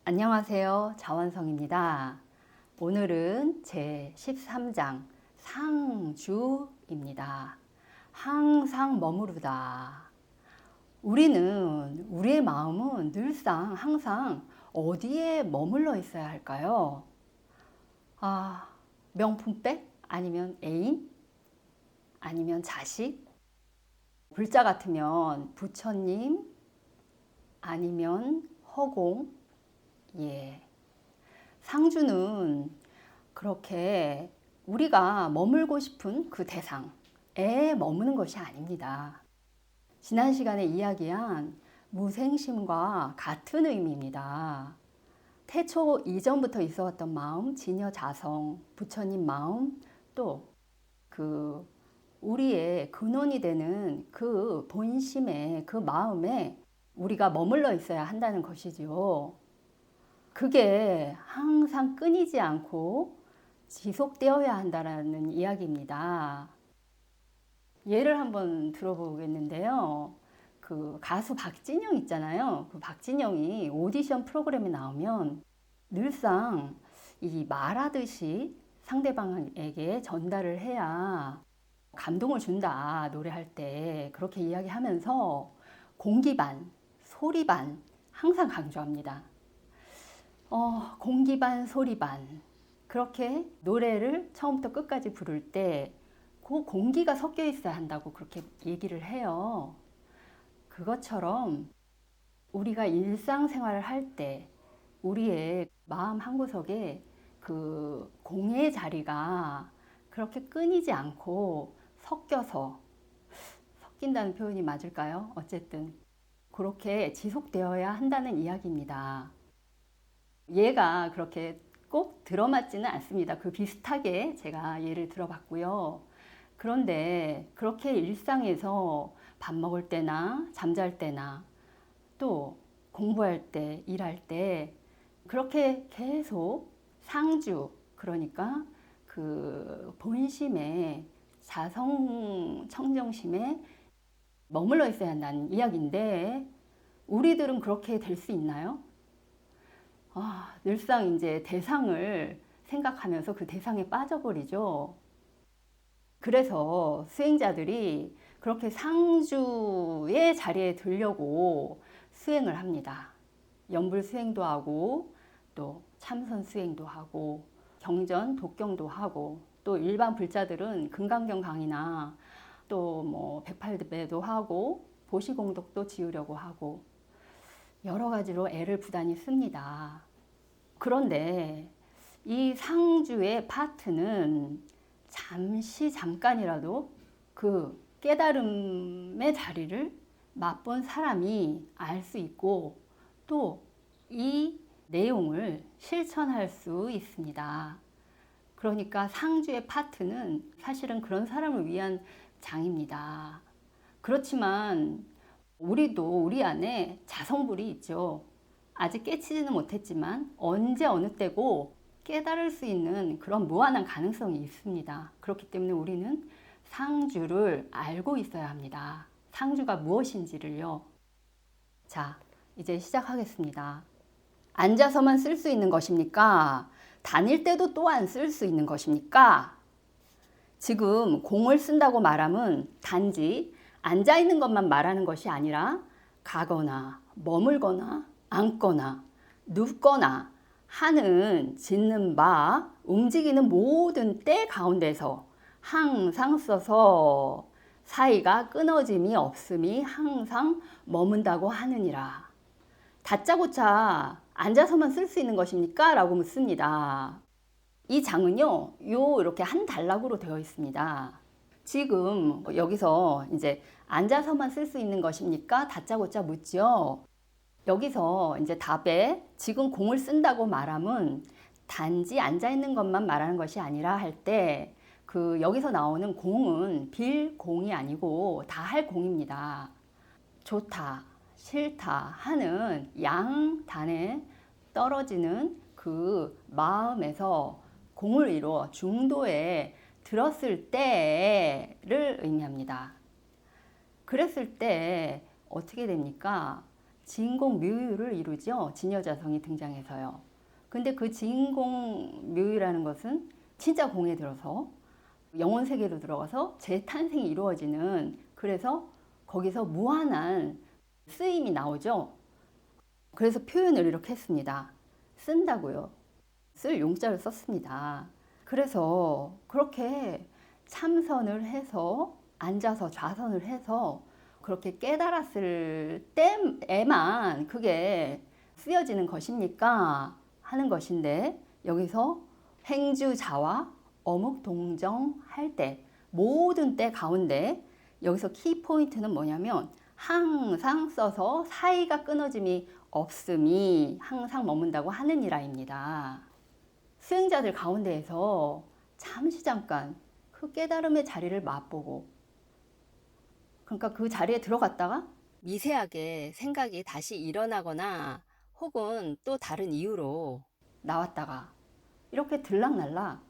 안녕하세요. 자원성입니다. 오늘은 제 13장 상주입니다. 항상 머무르다. 우리의 마음은 늘상 항상 어디에 머물러 있어야 할까요? 명품백? 아니면 애인? 아니면 자식? 불자 같으면 부처님? 아니면 허공? 상주는 그렇게 우리가 머물고 싶은 그 대상에 머무는 것이 아닙니다. 지난 시간에 이야기한 무생심과 같은 의미입니다. 태초 이전부터 있어왔던 마음, 진여자성, 부처님 마음, 또 우리의 근원이 되는 그 본심에, 그 마음에 우리가 머물러 있어야 한다는 것이지요. 그게 항상 끊이지 않고 지속되어야 한다는 이야기입니다. 예를 한번 들어보겠는데요. 그 가수 박진영 있잖아요. 그 박진영이 오디션 프로그램에 나오면 늘상 이 말하듯이 상대방에게 전달을 해야 감동을 준다, 노래할 때. 그렇게 이야기하면서 공기 반, 소리 반 항상 강조합니다. 공기 반, 소리 반. 그렇게 노래를 처음부터 끝까지 부를 때 그 공기가 섞여 있어야 한다고 그렇게 얘기를 해요. 그것처럼 우리가 일상생활을 할 때 우리의 마음 한구석에 그 공의 자리가 그렇게 끊이지 않고 섞인다는 표현이 맞을까요? 어쨌든 그렇게 지속되어야 한다는 이야기입니다. 얘가 그렇게 꼭 들어맞지는 않습니다. 그 비슷하게 제가 예를 들어봤고요. 그런데 그렇게 일상에서 밥 먹을 때나 잠잘 때나 또 공부할 때, 일할 때 그렇게 계속 상주, 그러니까 그 본심에, 자성 청정심에 머물러 있어야 한다는 이야기인데 우리들은 그렇게 될 수 있나요? 늘상 이제 대상을 생각하면서 그 대상에 빠져버리죠. 그래서 수행자들이 그렇게 상주의 자리에 들려고 수행을 합니다. 연불 수행도 하고 또 참선 수행도 하고 경전, 독경도 하고 또 일반 불자들은 금강경 강의나 또 뭐 108배도 하고 보시공덕도 지으려고 하고 여러 가지로 애를 부단히 씁니다. 그런데 이 상주의 파트는 잠깐이라도 그 깨달음의 자리를 맛본 사람이 알 수 있고 또 이 내용을 실천할 수 있습니다. 그러니까 상주의 파트는 사실은 그런 사람을 위한 장입니다. 그렇지만 우리도 우리 안에 자성불이 있죠. 아직 깨치지는 못했지만 언제 어느 때고 깨달을 수 있는 그런 무한한 가능성이 있습니다. 그렇기 때문에 우리는 상주를 알고 있어야 합니다. 상주가 무엇인지를요. 자, 이제 시작하겠습니다. 앉아서만 쓸 수 있는 것입니까? 다닐 때도 또한 쓸 수 있는 것입니까? 지금 공을 쓴다고 말하면 단지 앉아 있는 것만 말하는 것이 아니라 가거나 머물거나 앉거나 눕거나 하는 짓는 바 움직이는 모든 때 가운데서 항상 써서 사이가 끊어짐이 없음이 항상 머문다고 하느니라. 다짜고짜 앉아서만 쓸 수 있는 것입니까? 라고 묻습니다. 이 장은요, 이렇게 한 단락으로 되어 있습니다. 지금 여기서 이제 앉아서만 쓸 수 있는 것입니까? 다짜고짜 묻죠. 여기서 이제 답에 지금 공을 쓴다고 말하면 단지 앉아 있는 것만 말하는 것이 아니라 할 때 여기서 나오는 공은 빌 공이 아니고 다 할 공입니다. 좋다, 싫다 하는 양단에 떨어지는 그 마음에서 공을 이루어 중도에 들었을 때를 의미합니다. 그랬을 때 어떻게 됩니까? 진공 묘유를 이루죠. 진여자성이 등장해서요. 근데 그 진공 묘유라는 것은 진짜 공에 들어서 영혼 세계로 들어가서 재탄생이 이루어지는, 그래서 거기서 무한한 쓰임이 나오죠. 그래서 표현을 이렇게 했습니다. 쓴다고요. 쓸 용자를 썼습니다. 그래서 그렇게 참선을 해서 앉아서 좌선을 해서 그렇게 깨달았을 때에만 그게 쓰여지는 것입니까? 하는 것인데, 여기서 행주자와 어묵동정 할 때, 모든 때 가운데 여기서 키포인트는 뭐냐면 항상 써서 사이가 끊어짐이 없음이 항상 머문다고 하느니라입니다. 수행자들 가운데에서 잠깐 그 깨달음의 자리를 맛보고, 그러니까 그 자리에 들어갔다가 미세하게 생각이 다시 일어나거나 혹은 또 다른 이유로 나왔다가 이렇게 들락날락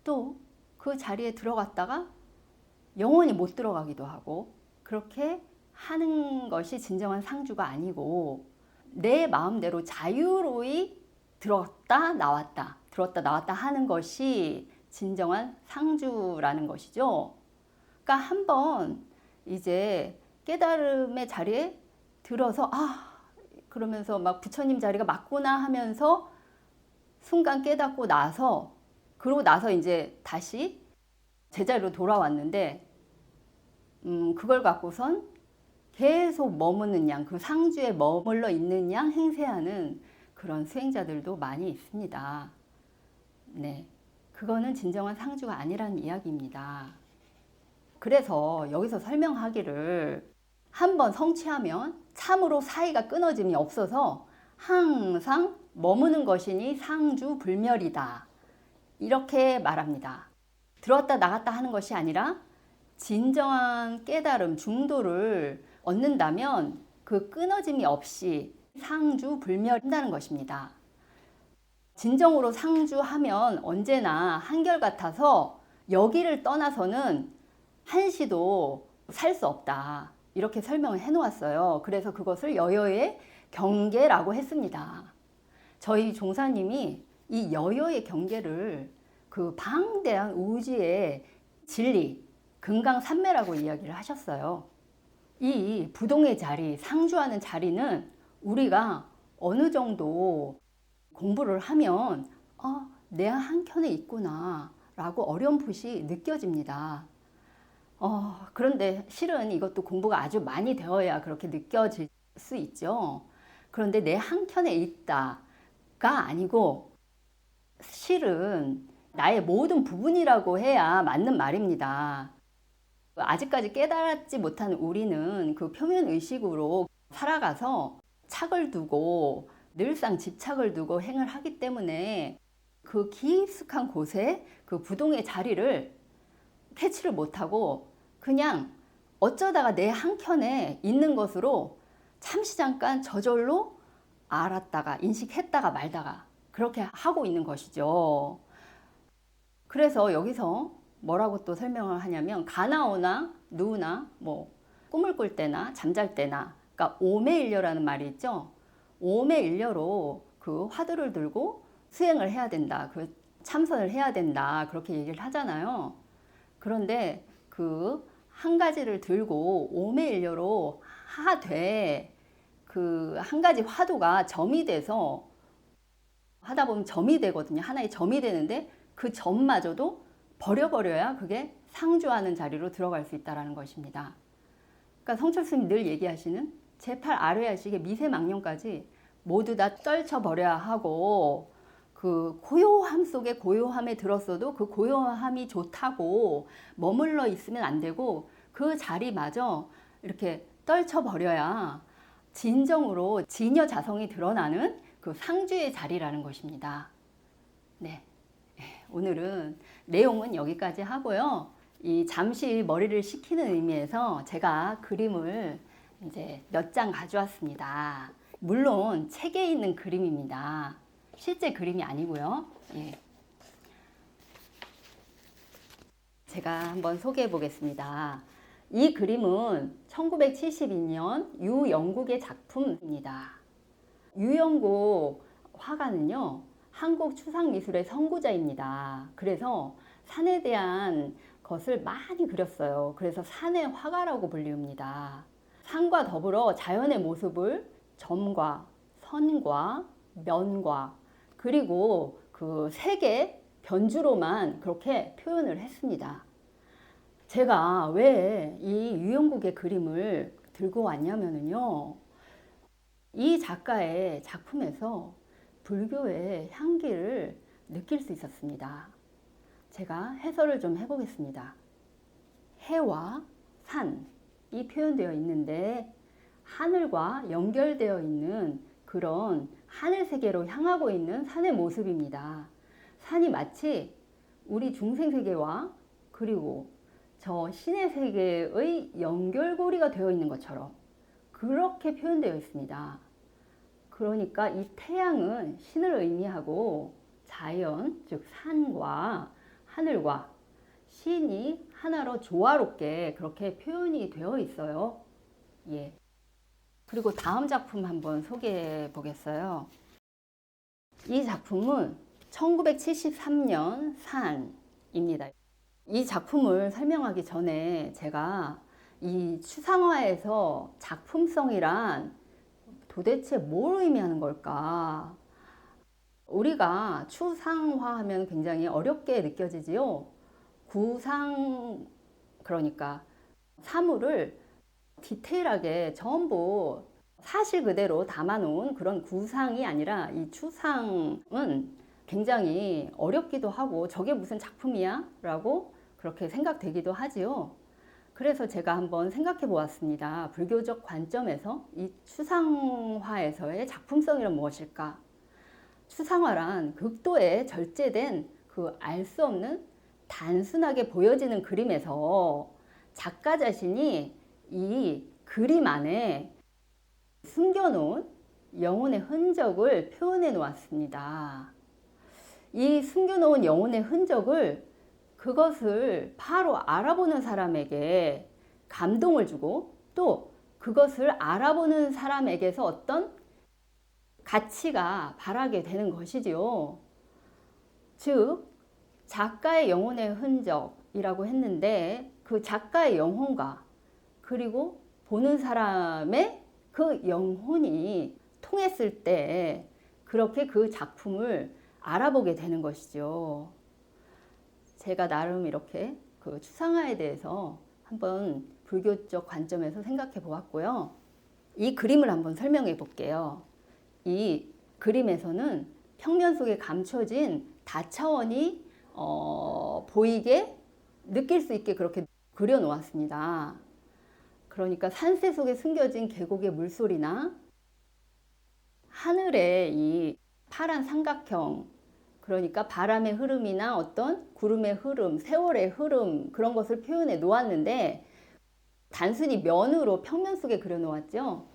또 그 자리에 들어갔다가 영원히 못 들어가기도 하고, 그렇게 하는 것이 진정한 상주가 아니고, 내 마음대로 자유로이 들었다 나왔다 들었다 나왔다 하는 것이 진정한 상주라는 것이죠. 그러니까 한번 이제 깨달음의 자리에 들어서 그러면서 막 부처님 자리가 맞구나 하면서 순간 깨닫고 나서, 그러고 나서 이제 다시 제자리로 돌아왔는데 그걸 갖고선 계속 머무는 양, 그 상주에 머물러 있는 양 행세하는 그런 수행자들도 많이 있습니다. 네, 그거는 진정한 상주가 아니라는 이야기입니다. 그래서 여기서 설명하기를, 한번 성취하면 참으로 사이가 끊어짐이 없어서 항상 머무는 것이니 상주 불멸이다, 이렇게 말합니다. 들어왔다 나갔다 하는 것이 아니라 진정한 깨달음, 중도를 얻는다면 그 끊어짐이 없이 상주 불멸한다는 것입니다. 진정으로 상주하면 언제나 한결같아서 여기를 떠나서는 한시도 살 수 없다, 이렇게 설명을 해 놓았어요. 그래서 그것을 여여의 경계라고 했습니다. 저희 종사님이 이 여여의 경계를 그 방대한 우주의 진리, 금강산매라고 이야기를 하셨어요. 이 부동의 자리, 상주하는 자리는 우리가 어느 정도 공부를 하면 내 한켠에 있구나 라고 어렴풋이 느껴집니다. 그런데 실은 이것도 공부가 아주 많이 되어야 그렇게 느껴질 수 있죠. 그런데 내 한켠에 있다가 아니고 실은 나의 모든 부분이라고 해야 맞는 말입니다. 아직까지 깨달지 못한 우리는 그 표면 의식으로 살아가서 착을 두고 늘상 집착을 두고 행을 하기 때문에 그 깊숙한 곳에 그 부동의 자리를 캐치를 못하고 그냥 어쩌다가 내 한켠에 있는 것으로 잠시 잠깐 저절로 알았다가 인식했다가 말다가 그렇게 하고 있는 것이죠. 그래서 여기서 뭐라고 또 설명을 하냐면, 가나오나 누우나 뭐 꿈을 꿀 때나 잠잘 때나, 그러니까 오매일려라는 말이 있죠. 오매일려로 그 화두를 들고 수행을 해야 된다, 그 참선을 해야 된다, 그렇게 얘기를 하잖아요. 그런데 그 한 가지를 들고 오매일려로 하되 그 한 가지 화두가 점이 돼서 하다 보면 점이 되거든요. 하나의 점이 되는데 그 점마저도 버려버려야 그게 상주하는 자리로 들어갈 수 있다는 것입니다. 그러니까 성철 스님이 늘 얘기하시는 제8 아뢰야식의 미세망령까지 모두 다 떨쳐버려야 하고, 그 고요함 속에 고요함에 들었어도 그 고요함이 좋다고 머물러 있으면 안 되고 그 자리마저 이렇게 떨쳐버려야 진정으로 진여자성이 드러나는 그 상주의 자리라는 것입니다. 네, 오늘은 내용은 여기까지 하고요. 이 잠시 머리를 식히는 의미에서 제가 그림을 이제 몇 장 가져왔습니다. 물론 책에 있는 그림입니다. 실제 그림이 아니고요. 예. 제가 한번 소개해 보겠습니다. 이 그림은 1972년 유영국의 작품입니다. 유영국 화가는요, 한국 추상미술의 선구자입니다. 그래서 산에 대한 것을 많이 그렸어요. 그래서 산의 화가라고 불립니다. 산과 더불어 자연의 모습을 점과 선과 면과 그리고 그 색의 변주로만 그렇게 표현을 했습니다. 제가 왜 이 유영국의 그림을 들고 왔냐면요, 이 작가의 작품에서 불교의 향기를 느낄 수 있었습니다. 제가 해설을 좀 해보겠습니다. 해와 산이 표현되어 있는데 하늘과 연결되어 있는 그런 하늘 세계로 향하고 있는 산의 모습입니다. 산이 마치 우리 중생 세계와 그리고 저 신의 세계의 연결고리가 되어 있는 것처럼 그렇게 표현되어 있습니다. 그러니까 이 태양은 신을 의미하고 자연, 즉 산과 하늘과 신이 하나로 조화롭게 그렇게 표현이 되어 있어요. 예. 그리고 다음 작품 한번 소개해 보겠어요. 이 작품은 1973년 산입니다. 이 작품을 설명하기 전에 제가 이 추상화에서 작품성이란 도대체 뭘 의미하는 걸까? 우리가 추상화하면 굉장히 어렵게 느껴지지요. 구상, 그러니까 사물을 디테일하게 전부 사실 그대로 담아놓은 그런 구상이 아니라 이 추상은 굉장히 어렵기도 하고 저게 무슨 작품이야? 라고 그렇게 생각되기도 하지요. 그래서 제가 한번 생각해 보았습니다. 불교적 관점에서 이 추상화에서의 작품성이란 무엇일까? 추상화란 극도의 절제된 그 알 수 없는 단순하게 보여지는 그림에서 작가 자신이 이 그림 안에 숨겨놓은 영혼의 흔적을 표현해 놓았습니다. 이 숨겨놓은 영혼의 흔적을 그것을 바로 알아보는 사람에게 감동을 주고 또 그것을 알아보는 사람에게서 어떤 가치가 발하게 되는 것이지요. 즉, 작가의 영혼의 흔적이라고 했는데 그 작가의 영혼과 그리고 보는 사람의 그 영혼이 통했을 때 그렇게 그 작품을 알아보게 되는 것이죠. 제가 나름 이렇게 그 추상화에 대해서 한번 불교적 관점에서 생각해 보았고요. 이 그림을 한번 설명해 볼게요. 이 그림에서는 평면 속에 감춰진 다차원이 보이게 느낄 수 있게 그렇게 그려 놓았습니다. 그러니까 산세 속에 숨겨진 계곡의 물소리나 하늘의 이 파란 삼각형, 그러니까 바람의 흐름이나 어떤 구름의 흐름, 세월의 흐름 그런 것을 표현해 놓았는데 단순히 면으로 평면 속에 그려 놓았죠.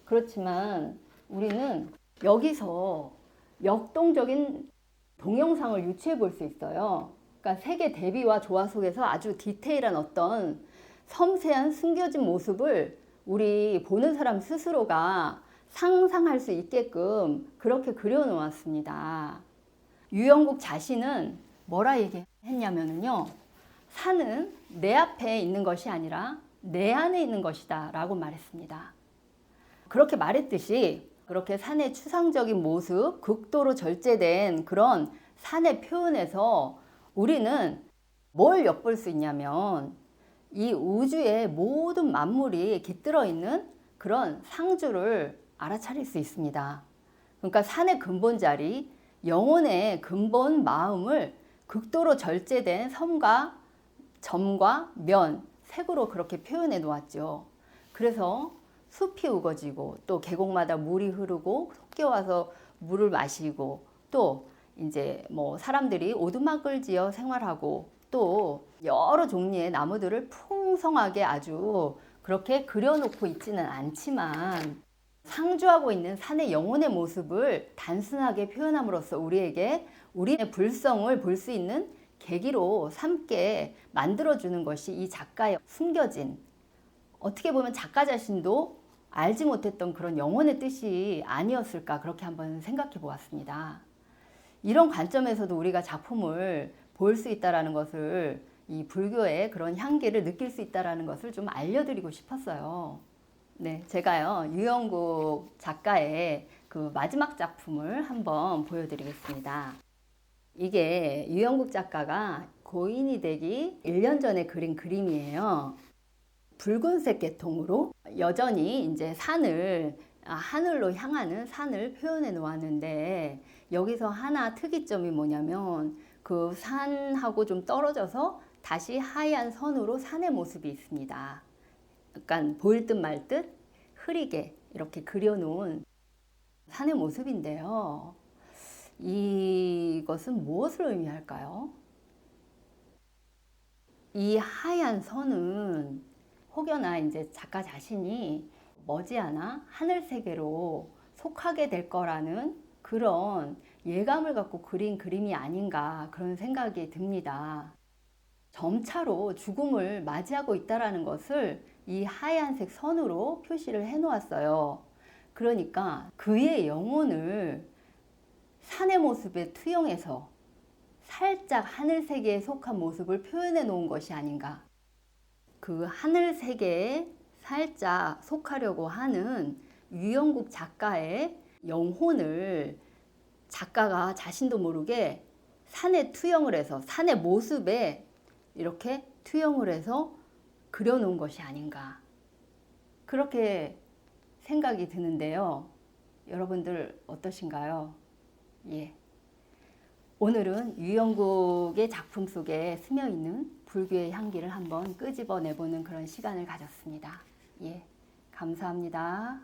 그렇지만 우리는 여기서 역동적인 동영상을 유추해 볼 수 있어요. 그러니까 색의 대비와 조화 속에서 아주 디테일한 어떤 섬세한 숨겨진 모습을 우리 보는 사람 스스로가 상상할 수 있게끔 그렇게 그려 놓았습니다. 유영국 자신은 뭐라 얘기했냐면요, 산은 내 앞에 있는 것이 아니라 내 안에 있는 것이다 라고 말했습니다. 그렇게 말했듯이 그렇게 산의 추상적인 모습, 극도로 절제된 그런 산의 표현에서 우리는 뭘 엿볼 수 있냐면 이 우주의 모든 만물이 깃들어 있는 그런 상주를 알아차릴 수 있습니다. 그러니까 산의 근본 자리, 영혼의 근본 마음을 극도로 절제된 섬과 점과 면, 색으로 그렇게 표현해 놓았죠. 그래서 숲이 우거지고 또 계곡마다 물이 흐르고 솟겨와서 물을 마시고 또 이제 뭐 사람들이 오두막을 지어 생활하고 또 여러 종류의 나무들을 풍성하게 아주 그렇게 그려놓고 있지는 않지만 상주하고 있는 산의 영혼의 모습을 단순하게 표현함으로써 우리에게 우리의 불성을 볼 수 있는 계기로 삼게 만들어주는 것이 이 작가의 숨겨진 어떻게 보면 작가 자신도 알지 못했던 그런 영혼의 뜻이 아니었을까 그렇게 한번 생각해 보았습니다. 이런 관점에서도 우리가 작품을 볼 수 있다는 것을 이 불교의 그런 향기를 느낄 수 있다는 것을 좀 알려드리고 싶었어요. 네, 제가요 유영국 작가의 그 마지막 작품을 한번 보여드리겠습니다. 이게 유영국 작가가 고인이 되기 1년 전에 그린 그림이에요. 붉은색 계통으로 여전히 이제 산을 하늘로 향하는 산을 표현해 놓았는데 여기서 하나 특이점이 뭐냐면 그 산하고 좀 떨어져서 다시 하얀 선으로 산의 모습이 있습니다. 약간 보일 듯 말 듯 흐리게 이렇게 그려놓은 산의 모습인데요. 이것은 무엇을 의미할까요? 이 하얀 선은 혹여나 이제 작가 자신이 머지않아 하늘 세계로 속하게 될 거라는 그런 예감을 갖고 그린 그림이 아닌가 그런 생각이 듭니다. 점차로 죽음을 맞이하고 있다는 것을 이 하얀색 선으로 표시를 해 놓았어요. 그러니까 그의 영혼을 산의 모습에 투영해서 살짝 하늘 세계에 속한 모습을 표현해 놓은 것이 아닌가. 그 하늘 세계에 살짝 속하려고 하는 유영국 작가의 영혼을 작가가 자신도 모르게 산에 투영을 해서 산의 모습에 이렇게 투영을 해서 그려놓은 것이 아닌가 그렇게 생각이 드는데요. 여러분들 어떠신가요? 예. 오늘은 유영국의 작품 속에 스며있는 불교의 향기를 한번 끄집어내보는 그런 시간을 가졌습니다. 예, 감사합니다.